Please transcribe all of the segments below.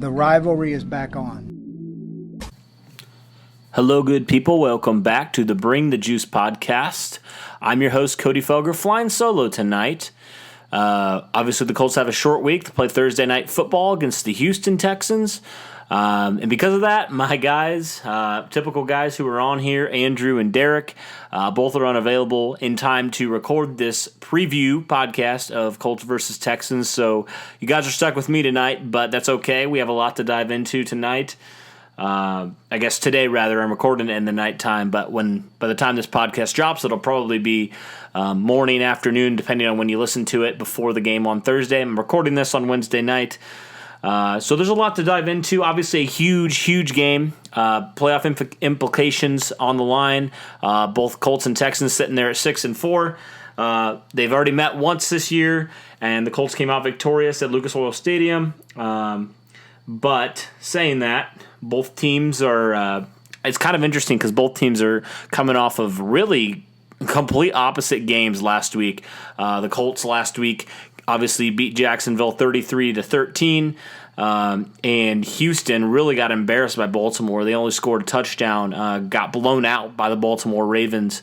The rivalry is back on. Hello, good people. Welcome back to the Bring the Juice podcast. I'm your host, Cody Felger, flying solo tonight. Obviously, the Colts have a short week to play Thursday night football against the Houston Texans. And because of that, my guys, typical guys who are on here, Andrew and Derek, both are unavailable in time to record this preview podcast of Colts versus Texans. So you guys are stuck with me tonight, but that's okay. We have a lot to dive into tonight. I guess today, rather, I'm recording it in the nighttime, but by the time this podcast drops, it'll probably be morning, afternoon, depending on when you listen to it before the game on Thursday. I'm recording this on Wednesday night. So there's a lot to dive into. Obviously, a huge game. Playoff implications on the line. Both Colts and Texans sitting there at 6-4. They've already met once this year, and the Colts came out victorious at Lucas Oil Stadium. But saying that, both teams are it's kind of interesting because both teams are coming off of really complete opposite games last week. The Colts last week obviously beat Jacksonville 33-13, and Houston really got embarrassed by Baltimore. They only scored a touchdown, got blown out by the Baltimore Ravens.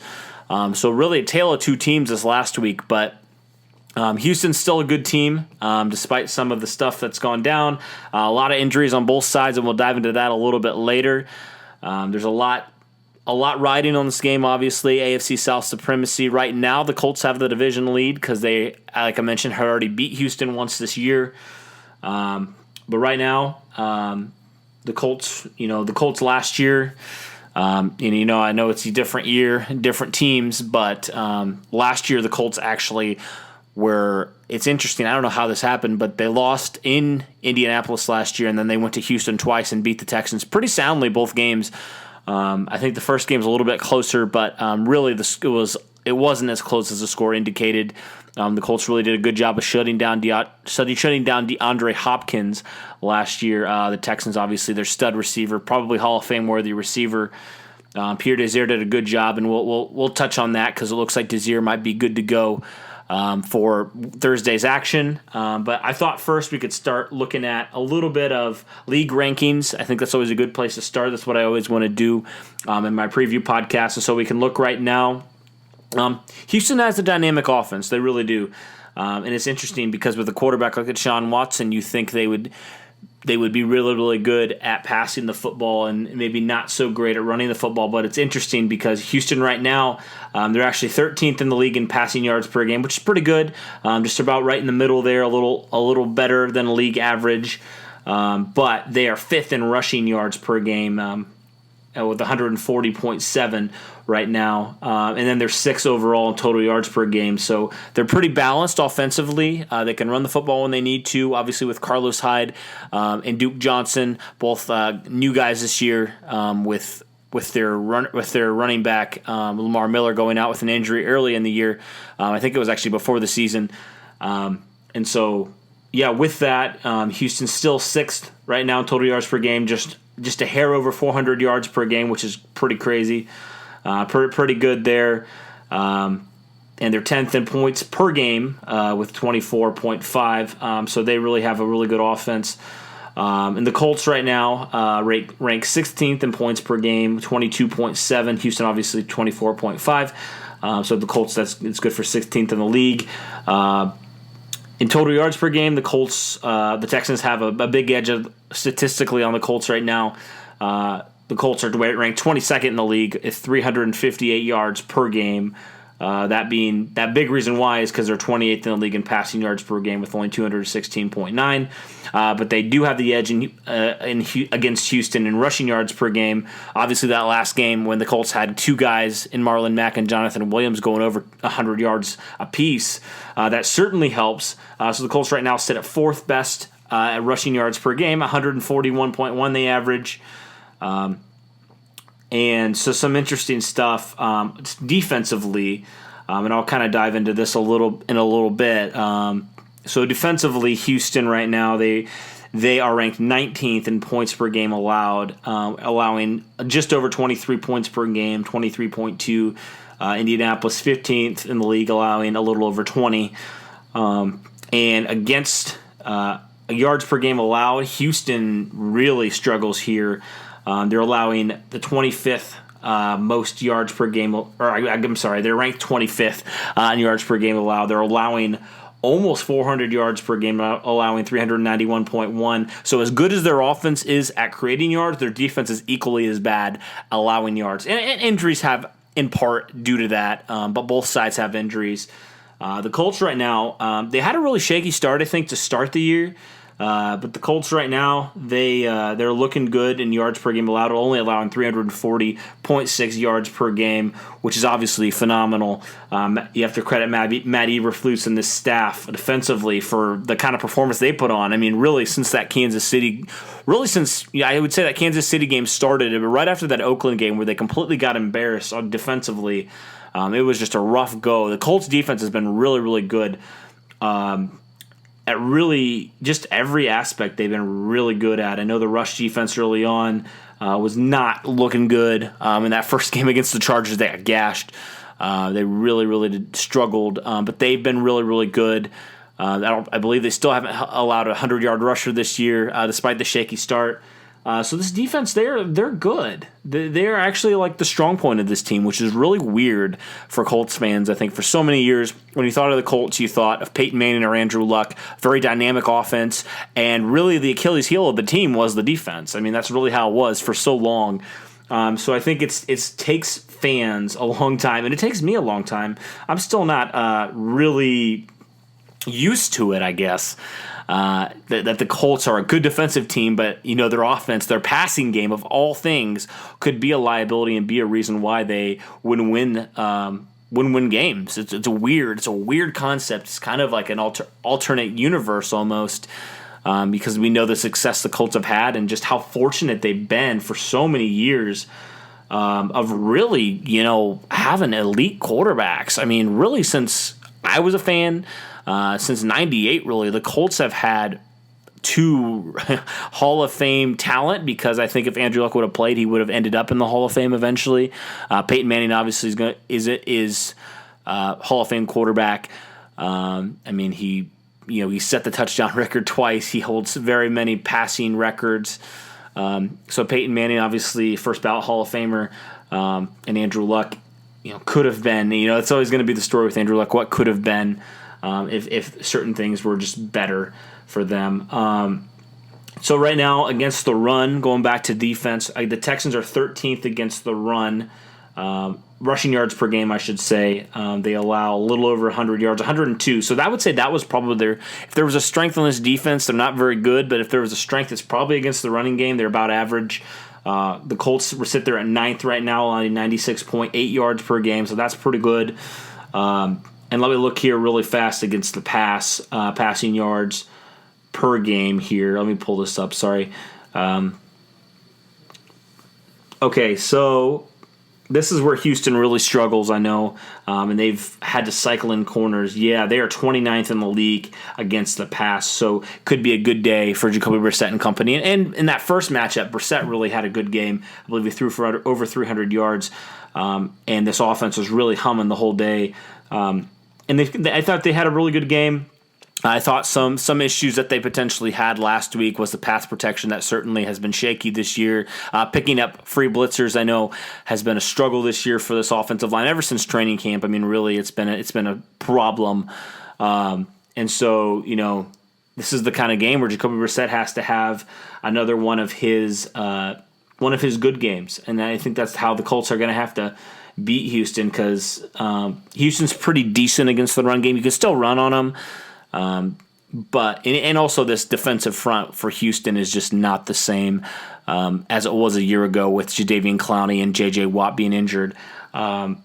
So really a tale of two teams this last week, but Houston's still a good team, despite some of the stuff that's gone down. A lot of injuries on both sides, and we'll dive into that a little bit later. There's a lot riding on this game, obviously. AFC South supremacy. Right now, the Colts have the division lead because they, like I mentioned, had already beat Houston once this year. But right now, the Colts last year, I know it's a different year, different teams, but last year the Colts actually it's interesting. I don't know how this happened, but they lost in Indianapolis last year, and then they went to Houston twice and beat the Texans pretty soundly both games. I think the first game was a little bit closer, but really it wasn't as close as the score indicated. The Colts really did a good job of shutting down DeAndre Hopkins last year. The Texans, obviously, their stud receiver, probably Hall of Fame worthy receiver. Pierre Desir did a good job, and we'll touch on that because it looks like Desir might be good to go for Thursday's action. But I thought first we could start looking at a little bit of league rankings. I think that's always a good place to start. That's what I always want to do in my preview podcast. And so we can look right now. Houston has a dynamic offense. They really do. And it's interesting because with a quarterback like Deshaun Watson, you think they would be really, really good at passing the football and maybe not so great at running the football. But it's interesting because Houston right now, they're actually 13th in the league in passing yards per game, which is pretty good. Just about right in the middle there, a little better than league average. But they are 5th in rushing yards per game with 140.7 right now. And then they're 6th overall in total yards per game. So they're pretty balanced offensively. They can run the football when they need to, obviously with Carlos Hyde and Duke Johnson, both new guys this year with their running back, Lamar Miller, going out with an injury early in the year. I think it was actually before the season. And so, yeah, with that, Houston's still 6th right now in total yards per game, just a hair over 400 yards per game, which is pretty crazy. Pretty good there. And they're 10th in points per game with 24.5. So they really have a really good offense. And the Colts right now rank 16th in points per game, 22.7. Houston obviously 24.5. So the Colts, it's good for 16th in the league. In total yards per game, the Texans have a big edge statistically on the Colts right now. The Colts are ranked 22nd in the league at 358 yards per game. That big reason why is because they're 28th in the league in passing yards per game with only 216.9. But they do have the edge against Houston in rushing yards per game. Obviously, that last game when the Colts had two guys in Marlon Mack and Jonathan Williams going over 100 yards apiece, that certainly helps. So the Colts right now sit at 4th best at rushing yards per game, 141.1 they average. And so some interesting stuff defensively, and I'll kind of dive into this in a little bit. So defensively, Houston right now, they are ranked 19th in points per game allowed, allowing just over 23 points per game, 23.2. Indianapolis 15th in the league, allowing a little over 20. And against yards per game allowed, Houston really struggles here. They're allowing the 25th most yards per game, I'm sorry, they're ranked 25th in yards per game allowed. They're allowing almost 400 yards per game, allowing 391.1. So as good as their offense is at creating yards, their defense is equally as bad allowing yards. And injuries have, in part, due to that, but both sides have injuries. The Colts right now, they had a really shaky start, I think, to start the year. But the Colts right now, they're looking good in yards per game allowed, only allowing 340.6 yards per game, which is obviously phenomenal. You have to credit Matt Eberflus and this staff defensively for the kind of performance they put on. I mean, really, since I would say that Kansas City game started, but right after that Oakland game where they completely got embarrassed defensively, it was just a rough go. The Colts defense has been really, really good. At really just every aspect they've been really good at. I know the rush defense early on was not looking good. In that first game against the Chargers, they got gashed. They really, really struggled, but they've been really, really good. I believe they still haven't allowed a 100-yard rusher this year, despite the shaky start. So this defense, they're good. They're actually like the strong point of this team, which is really weird for Colts fans. I think for so many years, when you thought of the Colts, you thought of Peyton Manning or Andrew Luck, very dynamic offense, and really the Achilles heel of the team was the defense. I mean, that's really how it was for so long. So I think it takes fans a long time, and it takes me a long time. I'm still not really used to it, I guess. That the Colts are a good defensive team, but their offense, their passing game of all things, could be a liability and be a reason why they wouldn't win games. It's a weird concept. It's kind of like an alternate universe almost, because we know the success the Colts have had and just how fortunate they've been for so many years of really having elite quarterbacks. I mean, really since I was a fan. Since 98, really, the Colts have had two Hall of Fame talent, because I think if Andrew Luck would have played, he would have ended up in the Hall of Fame eventually. Peyton Manning obviously is Hall of Fame quarterback. I mean, he set the touchdown record twice. He holds very many passing records. So Peyton Manning, obviously, first ballot Hall of Famer, and Andrew Luck, could have been. It's always going to be the story with Andrew Luck. What could have been. If certain things were just better for them. So right now, against the run, going back to defense, the Texans are 13th against the run. Rushing yards per game, I should say. They allow a little over 100 yards, 102. So I would say that was probably if there was a strength on this defense, they're not very good, but if there was a strength, it's probably against the running game. They're about average. The Colts sit there at 9th right now, allowing 96.8 yards per game, so that's pretty good. And let me look here really fast against the passing yards per game here. Let me pull this up, sorry. Okay, so this is where Houston really struggles, I know, and they've had to cycle in corners. Yeah, they are 29th in the league against the pass, so could be a good day for Jacoby Brissett and company. And in that first matchup, Brissett really had a good game. I believe he threw for over 300 yards, and this offense was really humming the whole day. And I thought they had a really good game. I thought some issues that they potentially had last week was the pass protection that certainly has been shaky this year. Picking up free blitzers, I know, has been a struggle this year for this offensive line ever since training camp. I mean, really, it's been a problem. And so, this is the kind of game where Jacoby Brissett has to have another one of his good games, and I think that's how the Colts are going to have to beat Houston, because Houston's pretty decent against the run game. You can still run on them, but also this defensive front for Houston is just not the same as it was a year ago with Jadeveon Clowney and J.J. Watt being injured. It's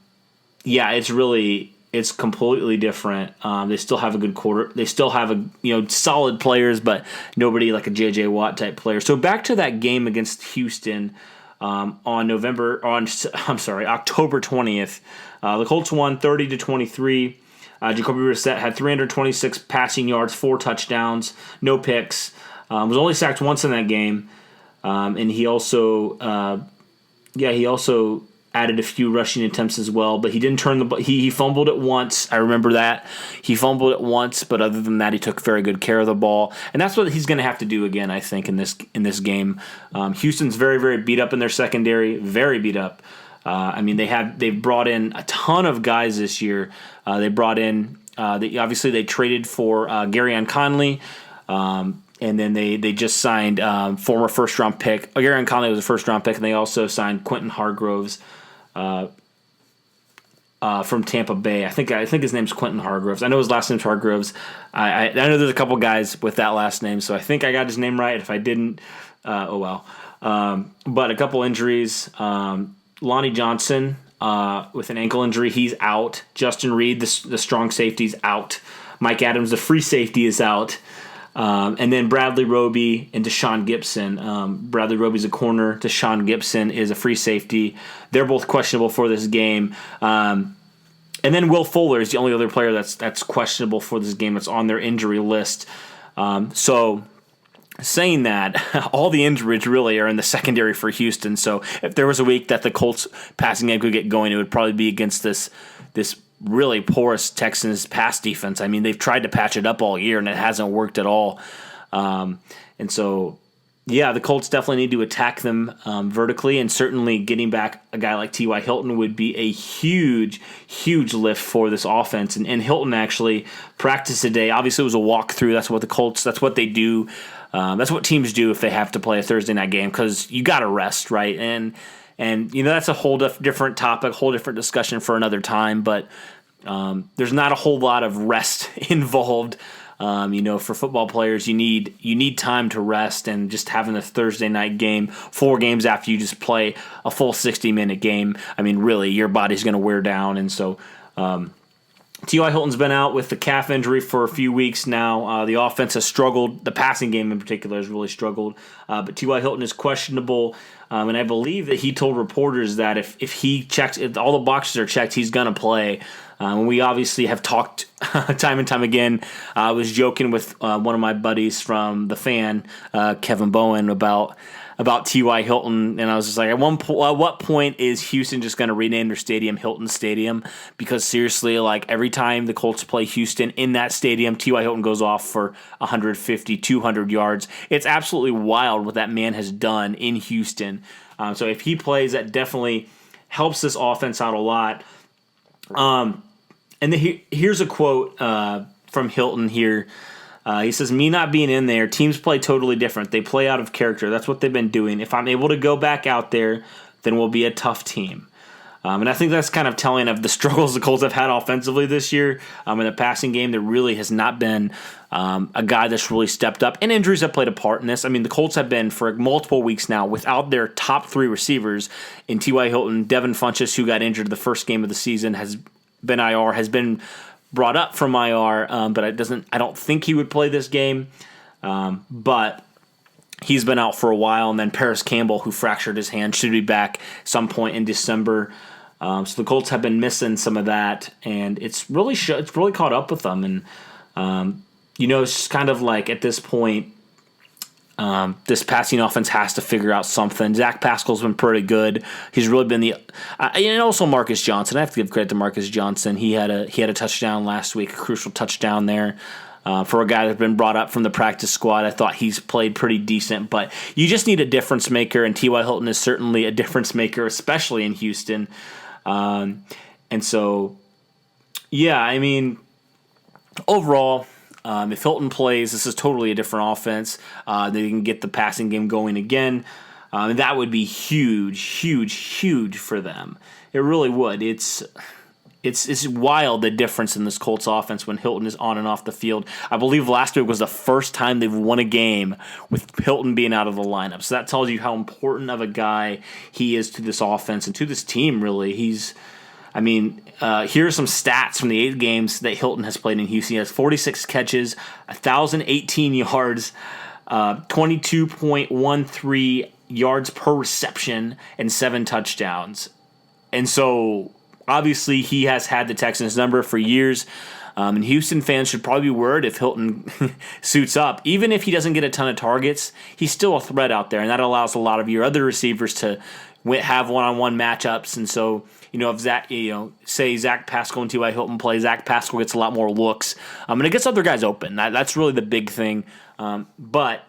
completely different. They still have a good quarter. They still have solid players, but nobody like a J.J. Watt type player. So back to that game against Houston. On October 20th, the Colts won 30-23. Jacoby Brissett had 326 passing yards, 4 touchdowns, no picks. Was only sacked once in that game, and he also added a few rushing attempts as well, but he didn't turn the ball. He fumbled it once. I remember that. He fumbled it once, but other than that, he took very good care of the ball. And that's what he's going to have to do again, I think, in this game. Houston's very, very beat up in their secondary, very beat up. They've brought in a ton of guys this year. They brought in they traded for Garyon Conley. And then they just signed former first-round pick. Garyon Conley was a first-round pick, and they also signed Quentin Hargroves from Tampa Bay. I think his name's Quentin Hargroves. I know his last name's Hargroves. I know there's a couple guys with that last name, so I think I got his name right. If I didn't, oh well. But a couple injuries. Lonnie Johnson with an ankle injury, he's out. Justin Reed, the strong safety's out. Mike Adams, the free safety, is out. And then Bradley Roby and Deshaun Gibson. Bradley Roby's a corner. Deshaun Gibson is a free safety. They're both questionable for this game. And then Will Fuller is the only other player that's questionable for this game that's on their injury list. So saying that, all the injuries really are in the secondary for Houston. So if there was a week that the Colts passing game could get going, it would probably be against this really porous Texans pass defense. I mean, they've tried to patch it up all year, and it hasn't worked at all. And so, yeah, the Colts definitely need to attack them vertically, and certainly getting back a guy like T.Y. Hilton would be a huge, huge lift for this offense. And Hilton actually practiced today. Obviously, it was a walkthrough. That's what they do. That's what teams do if they have to play a Thursday night game, because you got to rest, right? And that's a whole different topic, whole different discussion for another time. But there's not a whole lot of rest involved. For football players, you need time to rest, and just having a Thursday night game, 4 games after you just play a full 60-minute game. I mean, really, your body's going to wear down, and so. T.Y. Hilton's been out with the calf injury for a few weeks now. The offense has struggled. The passing game in particular has really struggled. But T.Y. Hilton is questionable. And I believe that he told reporters that if all the boxes are checked, he's going to play. And we obviously have talked time and time again. I was joking with one of my buddies from The Fan, Kevin Bowen, about T.Y. Hilton, and I was just like, at what point is Houston just going to rename their stadium Hilton Stadium? Because seriously, like every time the Colts play Houston in that stadium, T.Y. Hilton goes off for 150, 200 yards. It's absolutely wild what that man has done in Houston. So if he plays, that definitely helps this offense out a lot. Here's a quote from Hilton here. He says, me not being in there, teams play totally different. They play out of character. That's what they've been doing. If I'm able to go back out there, then we'll be a tough team. And I think that's kind of telling of the struggles the Colts have had offensively this year. In the passing game, there really has not been a guy that's really stepped up. And injuries have played a part in this. I mean, the Colts have been for multiple weeks now without their top 3 receivers in T.Y. Hilton. Devin Funchess, who got injured the first game of the season, has been brought up from IR, but I don't think he would play this game. But he's been out for a while, and then Paris Campbell, who fractured his hand, should be back some point in December. So the Colts have been missing some of that, and it's really caught up with them. And it's kind of like at this point, this passing offense has to figure out something. Zach Pascal's been pretty good. He's really been and also Marcus Johnson. I have to give credit to Marcus Johnson. He had a touchdown last week, a crucial touchdown there. For a guy that's been brought up from the practice squad, I thought he's played pretty decent. But you just need a difference maker, and T.Y. Hilton is certainly a difference maker, especially in Houston. And so, yeah, I mean, overall, if Hilton plays, this is totally a different offense. They can get the passing game going again. That would be huge, huge, huge for them. It really would. It's wild, the difference in this Colts offense when Hilton is on and off the field. I believe last week was the first time they've won a game with Hilton being out of the lineup. So that tells you how important of a guy he is to this offense and to this team, really. Here are some stats from the 8 games that Hilton has played in Houston. He has 46 catches, 1,018 yards, 22.13 yards per reception, and 7 touchdowns. And so, obviously, he has had the Texans' number for years. And Houston fans should probably be worried if Hilton suits up. Even if he doesn't get a ton of targets, he's still a threat out there, and that allows a lot of your other receivers to have one-on-one matchups. And so, if say Zach Pascal and T.Y. Hilton play, Zach Pascal gets a lot more looks. And it gets other guys open. That's really the big thing. But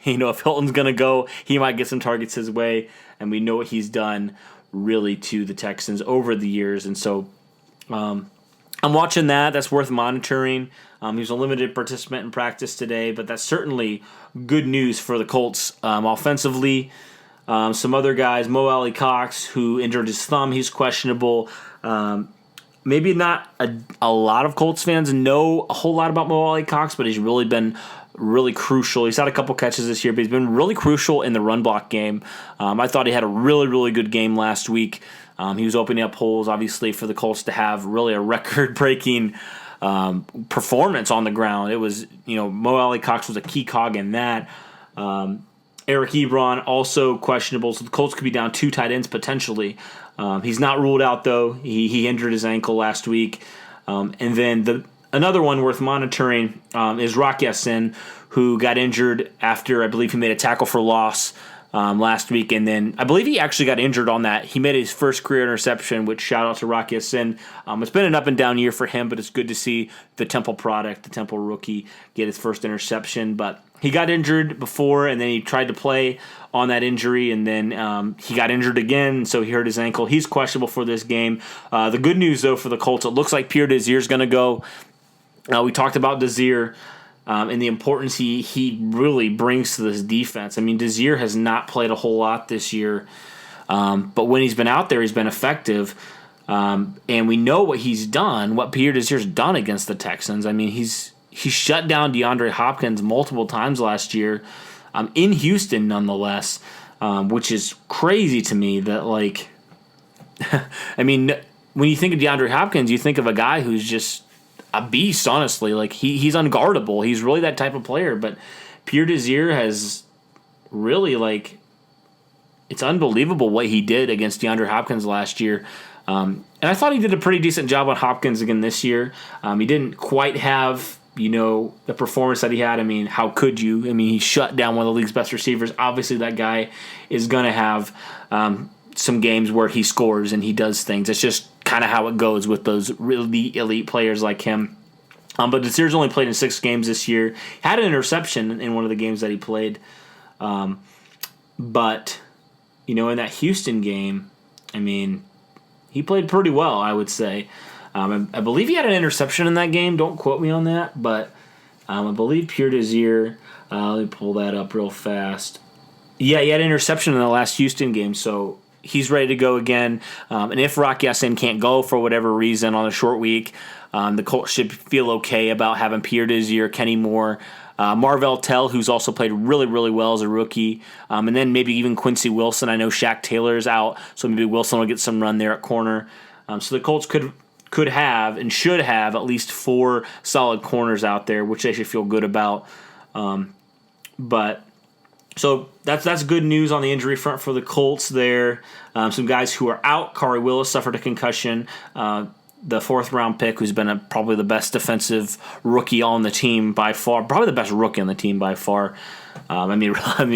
if Hilton's going to go, he might get some targets his way, and we know what he's done really to the Texans over the years. And so I'm watching that. That's worth monitoring. He was a limited participant in practice today, but that's certainly good news for the Colts offensively. Some other guys, Mo Alley Cox, who injured his thumb, he's questionable. Maybe not a lot of Colts fans know a whole lot about Mo Alley Cox, but he's really been really crucial. He's had a couple catches this year, but he's been really crucial in the run block game. I thought he had a really, really good game last week. He was opening up holes, obviously, for the Colts to have really a record-breaking performance on the ground. It was, Mo Alley Cox was a key cog in that. Eric Ebron also questionable, so the Colts could be down 2 tight ends potentially. He's not ruled out, though. He injured his ankle last week. And then another one worth monitoring is Rock Ya-Sin, who got injured after, I believe, he made a tackle for loss last week. And then I believe he actually got injured on that. He made his first career interception, which shout out to Rock Ya-Sin. It's been an up and down year for him, but it's good to see the Temple product, the Temple rookie, get his first interception. But he got injured before, and then he tried to play on that injury, and then he got injured again, so he hurt his ankle. He's questionable for this game. The good news, though, for the Colts, it looks like Pierre Desir's going to go. We talked about Desir and the importance he really brings to this defense. I mean, Desir has not played a whole lot this year, but when he's been out there, he's been effective. And we know what he's done, what Pierre Desir's done against the Texans. I mean, he shut down DeAndre Hopkins multiple times last year, in Houston nonetheless, which is crazy to me that, I mean, when you think of DeAndre Hopkins, you think of a guy who's just a beast, honestly. He's unguardable. He's really that type of player, but Pierre Desir has really, it's unbelievable what he did against DeAndre Hopkins last year. And I thought he did a pretty decent job on Hopkins again this year. He didn't quite have the performance that he had. I mean, how could you? I mean, he shut down one of the league's best receivers. Obviously, that guy is going to have some games where he scores and he does things. It's just kind of how it goes with those really elite players like him. But Desir's only played in 6 games this year. Had an interception in one of the games that he played. But, in that Houston game, I mean, he played pretty well, I would say. I believe he had an interception in that game. Don't quote me on that, but I believe Pierre Desir. Let me pull that up real fast. Yeah, he had an interception in the last Houston game, so he's ready to go again. And if Rock Ya-Sin can't go for whatever reason on a short week, the Colts should feel okay about having Pierre Desir, Kenny Moore, Marvell Tell, who's also played really, really well as a rookie, and then maybe even Quincy Wilson. I know Shaq Taylor's out, so maybe Wilson will get some run there at corner. So the Colts could have and should have at least 4 solid corners out there, which they should feel good about. So that's good news on the injury front for the Colts there. Some guys who are out. Khari Willis suffered a concussion. The 4th-round pick, who's been probably the best defensive rookie on the team by far, probably the best rookie on the team by far. I mean,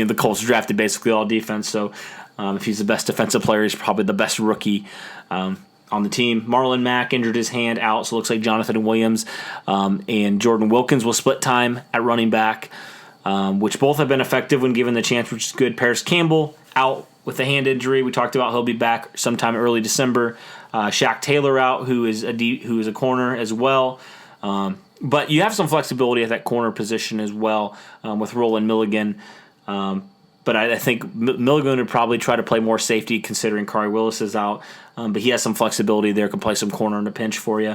the Colts drafted basically all defense, so if he's the best defensive player, he's probably the best rookie on the team. Marlon Mack injured his hand, out, so it looks like Jonathan Williams and Jordan Wilkins will split time at running back, which both have been effective when given the chance, which is good. Paris Campbell out with a hand injury. We talked about he'll be back sometime early December. Shaq Taylor out, who is a corner as well. But you have some flexibility at that corner position as well with Roland Milligan. But I think Milligan would probably try to play more safety considering Khari Willis is out. But he has some flexibility there, can play some corner in a pinch for you.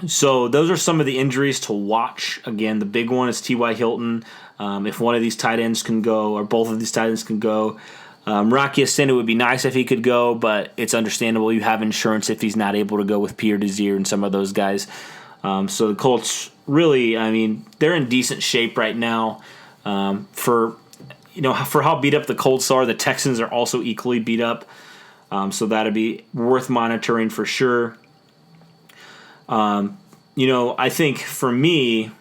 So those are some of the injuries to watch. Again, the big one is T.Y. Hilton. If one of these tight ends can go, or both of these tight ends can go. Rock Ya-Sin, it would be nice if he could go, but it's understandable. You have insurance if he's not able to go with Pierre Desir and some of those guys. So the Colts really, I mean, they're in decent shape right now. For how beat up the Colts are, the Texans are also equally beat up. So that'd be worth monitoring for sure. I think for me,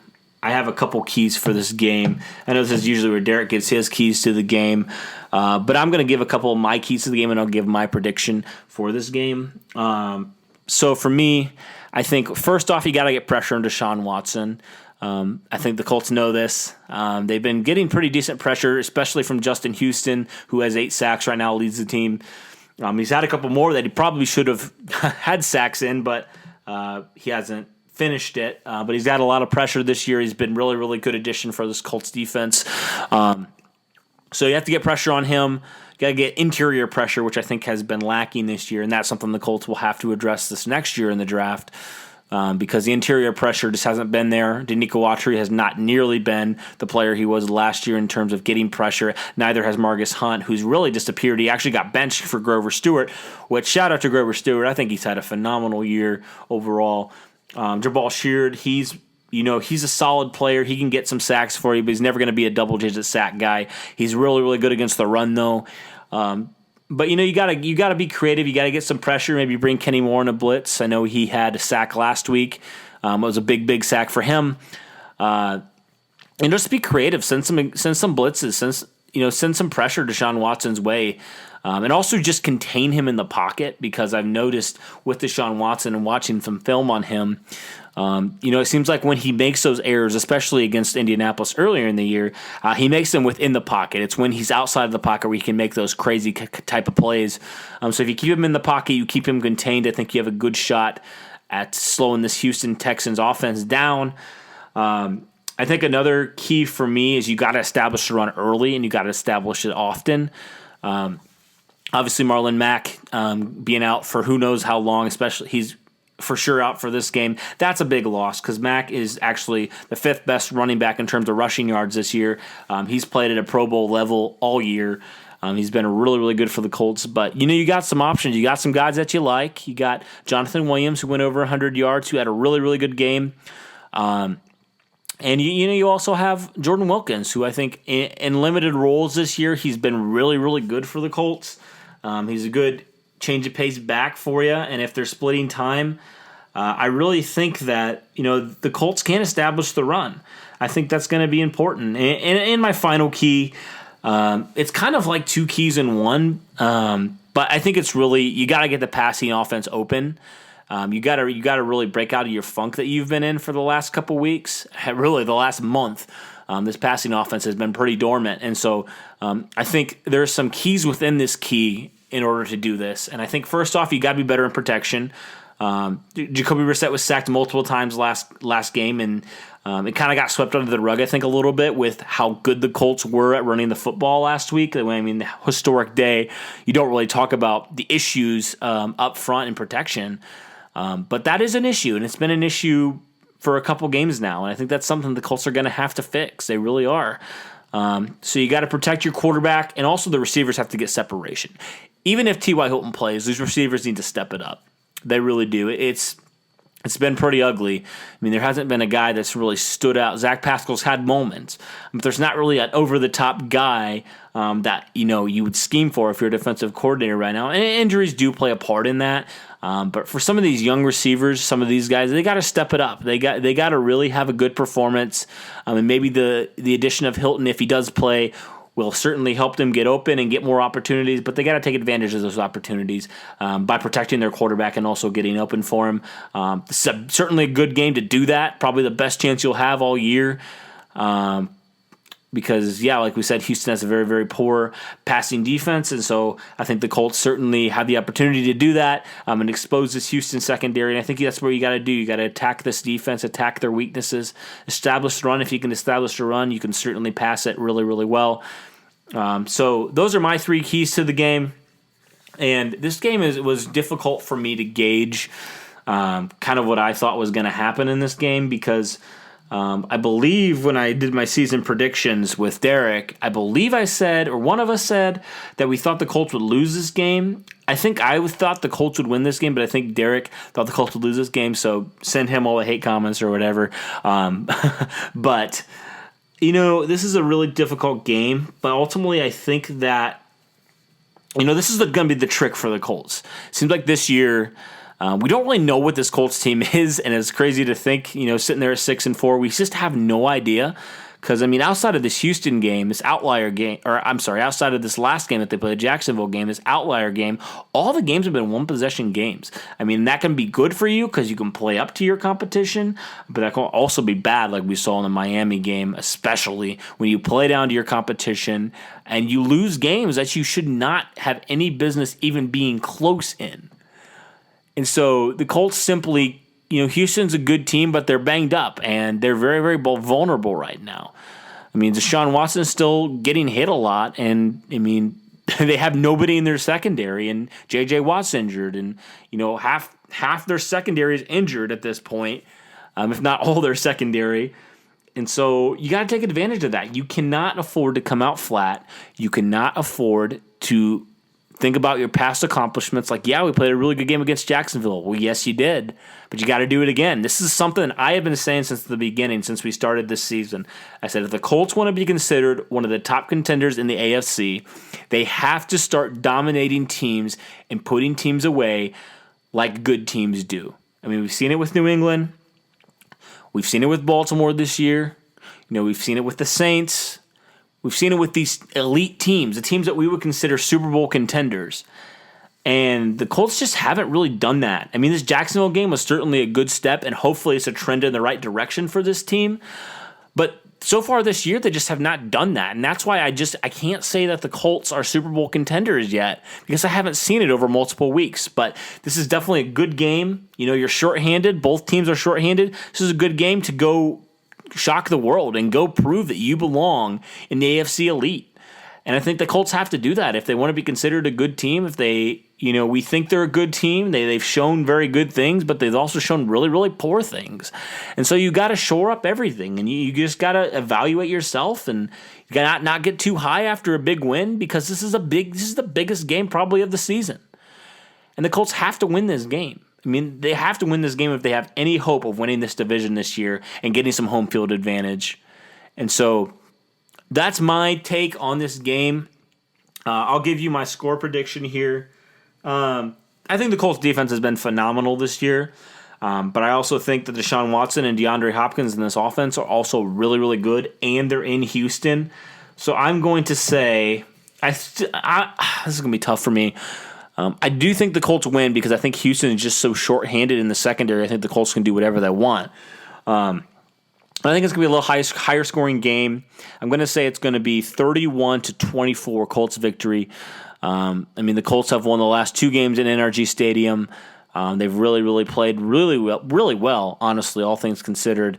I have a couple keys for this game. I know this is usually where Derek gives his keys to the game, but I'm going to give a couple of my keys to the game, and I'll give my prediction for this game. So for me, I think first off, you got to get pressure on Deshaun Watson. I think the Colts know this. They've been getting pretty decent pressure, especially from Justin Houston, who has 8 sacks right now, leads the team. He's had a couple more that he probably should have had sacks in, but he hasn't finished it. But he's got a lot of pressure this year. He's been really, really good addition for this Colts defense. So you have to get pressure on him. You got to get interior pressure, which I think has been lacking this year, and that's something the Colts will have to address this next year in the draft. Because the interior pressure just hasn't been there. Danico Autry has not nearly been the player he was last year in terms of getting pressure. Neither has Margus Hunt, who's really disappeared. He actually got benched for Grover Stewart, which shout out to Grover Stewart. I think he's had a phenomenal year overall. Jabal Sheard, he's a solid player. He can get some sacks for you, but he's never going to be a double-digit sack guy. He's really, really good against the run, though. But you gotta be creative. You gotta get some pressure. Maybe bring Kenny Moore in a blitz. I know he had a sack last week. It was a big sack for him. And just be creative. Send some blitzes. Send some pressure to Deshaun Watson's way. And also just contain him in the pocket, because I've noticed with Deshaun Watson and watching some film on him, it seems like when he makes those errors, especially against Indianapolis earlier in the year, he makes them within the pocket. It's when he's outside of the pocket where he can make those crazy type of plays. So if you keep him in the pocket, you keep him contained, I think you have a good shot at slowing this Houston Texans offense down. I think another key for me is you got to establish the run early, and you got to establish it often. Obviously, Marlon Mack being out for who knows how long, especially he's for sure out for this game. That's a big loss, because Mack is actually the 5th best running back in terms of rushing yards this year. He's played at a Pro Bowl level all year. He's been really, really good for the Colts. But, you got some options. You got some guys that you like. You got Jonathan Williams, who went over 100 yards, who had a really, really good game. And you also have Jordan Wilkins, who I think in limited roles this year, he's been really, really good for the Colts. He's a good change of pace back for you, and if they're splitting time, I really think that the Colts can establish the run. I think that's going to be important. And my final key, it's kind of like 2 keys in one, but I think it's really you got to get the passing offense open. You got to really break out of your funk that you've been in for the last couple weeks. Really, the last month. This passing offense has been pretty dormant, and so I think there's some keys within this key in order to do this. And I think first off, you got to be better in protection. Jacoby Brissett was sacked multiple times last game, and it kind of got swept under the rug, I think, a little bit with how good the Colts were at running the football last week. I mean, the historic day, you don't really talk about the issues up front in protection, but that is an issue, and it's been an issue for a couple games now, and I think that's something the Colts are going to have to fix. They really are. So you got to protect your quarterback, and also the receivers have to get separation. Even if T.Y. Hilton plays, these receivers need to step it up. They really do. It's been pretty ugly. I mean, there hasn't been a guy that's really stood out. Zach Pascal's had moments, but there's not really an over-the-top guy that you would scheme for if you're a defensive coordinator right now. And injuries do play a part in that. But for some of these young receivers, some of these guys, they got to step it up. They got to really have a good performance. And maybe the addition of Hilton, if he does play, will certainly help them get open and get more opportunities, but they got to take advantage of those opportunities by protecting their quarterback and also getting open for him. Certainly a good game to do that, probably the best chance you'll have all year because, like we said, Houston has a very, very poor passing defense, and so I think the Colts certainly have the opportunity to do that and expose this Houston secondary, and I think that's what you got to do. You got to attack this defense, attack their weaknesses, establish the run. If you can establish the run, you can certainly pass it really, really well. So those are my 3 keys to the game, and this game was difficult for me to gauge kind of what I thought was going to happen in this game because I believe when I did my season predictions with Derek, I believe I said, or one of us said, that we thought the Colts would lose this game. I think I thought the Colts would win this game, but I think Derek thought the Colts would lose this game, so send him all the hate comments or whatever. But, this is a really difficult game, but ultimately I think that, this is going to be the trick for the Colts. Seems like this year We don't really know what this Colts team is, and it's crazy to think, sitting there at 6-4, we just have no idea. Because, outside of this Houston game, outside of this last game that they played, the Jacksonville game, this outlier game, all the games have been one-possession games. That can be good for you because you can play up to your competition, but that can also be bad, like we saw in the Miami game, especially when you play down to your competition and you lose games that you should not have any business even being close in. And so the Colts simply, Houston's a good team, but they're banged up, and they're very, very vulnerable right now. Deshaun Watson's still getting hit a lot, and, they have nobody in their secondary, and J.J. Watt's injured, and, half their secondary is injured at this point, if not all their secondary. And so you got to take advantage of that. You cannot afford to come out flat. You cannot afford to think about your past accomplishments like, yeah, we played a really good game against Jacksonville. Well, yes, you did, but you got to do it again. This is something I have been saying since the beginning, since we started this season. I said if the Colts want to be considered one of the top contenders in the AFC, they have to start dominating teams and putting teams away like good teams do. We've seen it with New England. We've seen it with Baltimore this year. We've seen it with the Saints. We've seen it with these elite teams, the teams that we would consider Super Bowl contenders. And the Colts just haven't really done that. This Jacksonville game was certainly a good step, and hopefully it's a trend in the right direction for this team. But so far this year, they just have not done that. And that's why I can't say that the Colts are Super Bowl contenders yet, because I haven't seen it over multiple weeks. But this is definitely a good game. You're shorthanded. Both teams are shorthanded. This is a good game to go shock the world and go prove that you belong in the AFC elite. And I think the Colts have to do that if they want to be considered a good team. If they, we think they're a good team. They've shown very good things, but they've also shown really, really poor things. And so you got to shore up everything, and you just got to evaluate yourself, and you got to not get too high after a big win, because this is the biggest game probably of the season. And the Colts have to win this game. They have to win this game if they have any hope of winning this division this year and getting some home field advantage. And so that's my take on this game. I'll give you my score prediction here. I think the Colts defense has been phenomenal this year, but I also think that Deshaun Watson and DeAndre Hopkins in this offense are also really, really good, and they're in Houston. So I'm going to say, this is going to be tough for me. I do think the Colts win because I think Houston is just so short-handed in the secondary. I think the Colts can do whatever they want. I think it's going to be a little higher scoring game. I'm going to say it's going to be 31-24 Colts victory. The Colts have won the last two games in NRG Stadium. They've really, really played really well, honestly, all things considered.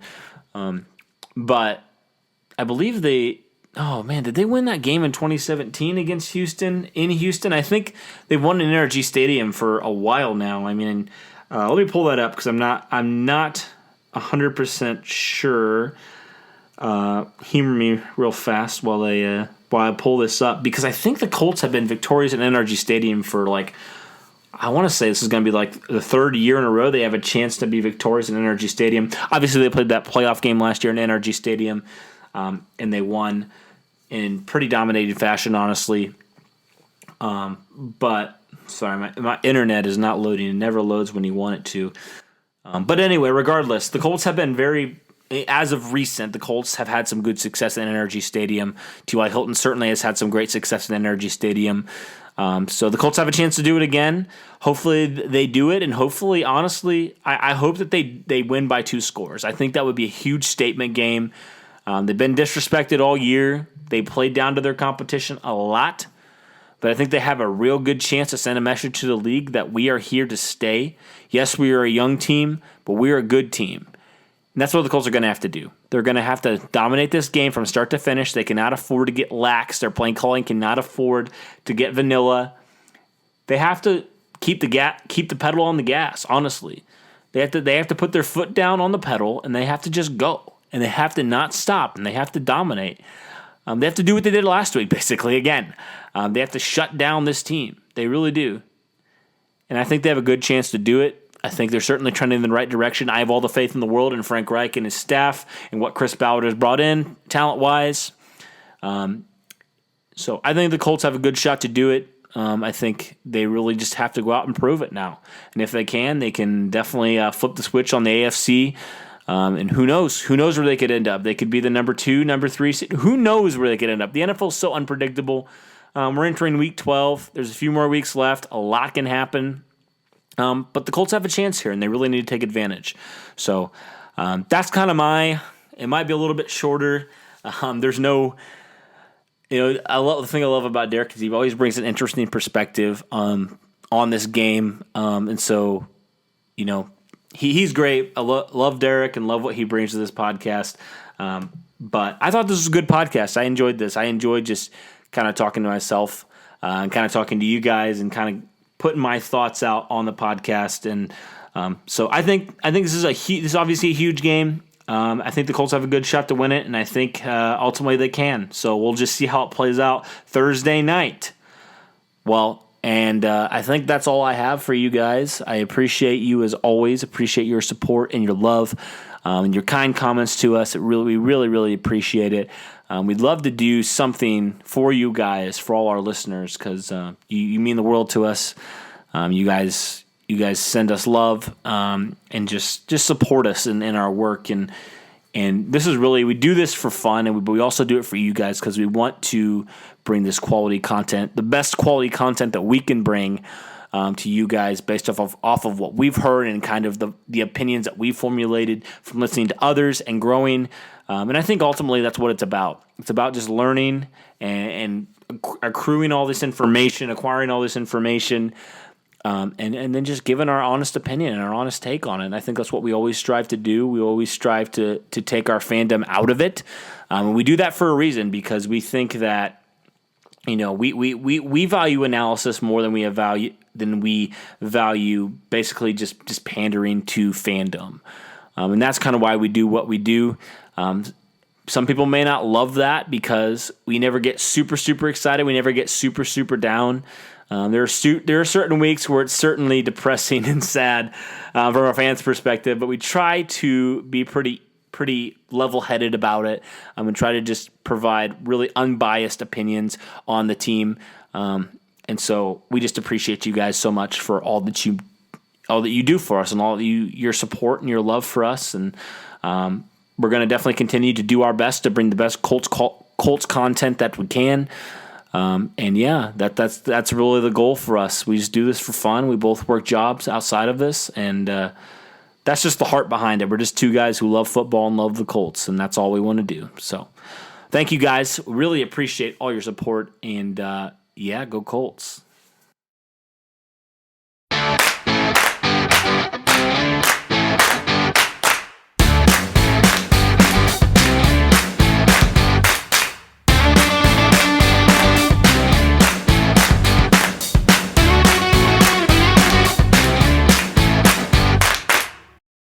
But I believe did they win that game in 2017 against Houston, in Houston? I think they've won in NRG Stadium for a while now. Let me pull that up because I'm not 100% sure. Humor me real fast while I pull this up, because I think the Colts have been victorious in NRG Stadium for I want to say this is going to be the third year in a row they have a chance to be victorious in NRG Stadium. Obviously, they played that playoff game last year in NRG Stadium, and they won in pretty dominated fashion, honestly. But, sorry, my internet is not loading. It never loads when you want it to. But anyway, regardless, the Colts have been as of recent, the Colts have had some good success in NRG Stadium. T.Y. Hilton certainly has had some great success in NRG Stadium. So the Colts have a chance to do it again. Hopefully they do it, and hopefully, honestly, I hope that they win by 2 scores. I think that would be a huge statement game. They've been disrespected all year. They played down to their competition a lot. But I think they have a real good chance to send a message to the league that we are here to stay. Yes, we are a young team, but we are a good team. And that's what the Colts are going to have to do. They're going to have to dominate this game from start to finish. They cannot afford to get lax. Their play calling cannot afford to get vanilla. They have to keep the pedal on the gas, honestly. They have to put their foot down on the pedal, and they have to just go. And they have to not stop, and they have to dominate. They have to do what they did last week, basically, again. They have to shut down this team. They really do. And I think they have a good chance to do it. I think they're certainly trending in the right direction. I have all the faith in the world in Frank Reich and his staff and what Chris Ballard has brought in talent-wise. So I think the Colts have a good shot to do it. I think they really just have to go out and prove it now. And if they can definitely flip the switch on the AFC. And who knows? Who knows where they could end up? They could be the number 2, number 3 seed. Who knows where they could end up? The NFL is so unpredictable. We're entering week 12. There's a few more weeks left. A lot can happen. But the Colts have a chance here, and they really need to take advantage. So that's kind of it might be a little bit shorter. There's no, the thing I love about Derek is he always brings an interesting perspective on this game. And so, he's great. I love Derek and love what he brings to this podcast. But I thought this was a good podcast. I enjoyed this. I enjoyed just kind of talking to myself and kind of talking to you guys and kind of putting my thoughts out on the podcast. And so I think this is obviously a huge game. I think the Colts have a good shot to win it, and I think ultimately they can. So we'll just see how it plays out Thursday night. Well, and I think that's all I have for you guys. I appreciate you as always. Appreciate your support and your love and your kind comments to us. We really, really appreciate it. We'd love to do something for you guys, for all our listeners, because you mean the world to us. You guys send us love and just support us in our work. And this is really, we do this for fun, but we also do it for you guys because we want to bring this quality content, the best quality content that we can bring to you guys based off of what we've heard and kind of the opinions that we've formulated from listening to others and growing. And I think ultimately that's what it's about. It's about just learning and acquiring all this information, and then just giving our honest opinion and our honest take on it. And I think that's what we always strive to do. We always strive to take our fandom out of it. And we do that for a reason, because we think that, we value analysis more than we value basically just pandering to fandom. And that's kind of why we do what we do. Some people may not love that because we never get super, super excited. We never get super, super down. There are certain weeks where it's certainly depressing and sad from our fans' perspective, but we try to be pretty level-headed about it and try to just provide really unbiased opinions on the team. And so we just appreciate you guys so much for all that you do for us and all your support and your love for us. And we're going to definitely continue to do our best to bring the best Colts content that we can. And yeah, that's really the goal for us. We just do this for fun. We both work jobs outside of this, and that's just the heart behind it. We're just two guys who love football and love the Colts, and that's all we want to do. So thank you guys. Really appreciate all your support, and yeah, go Colts.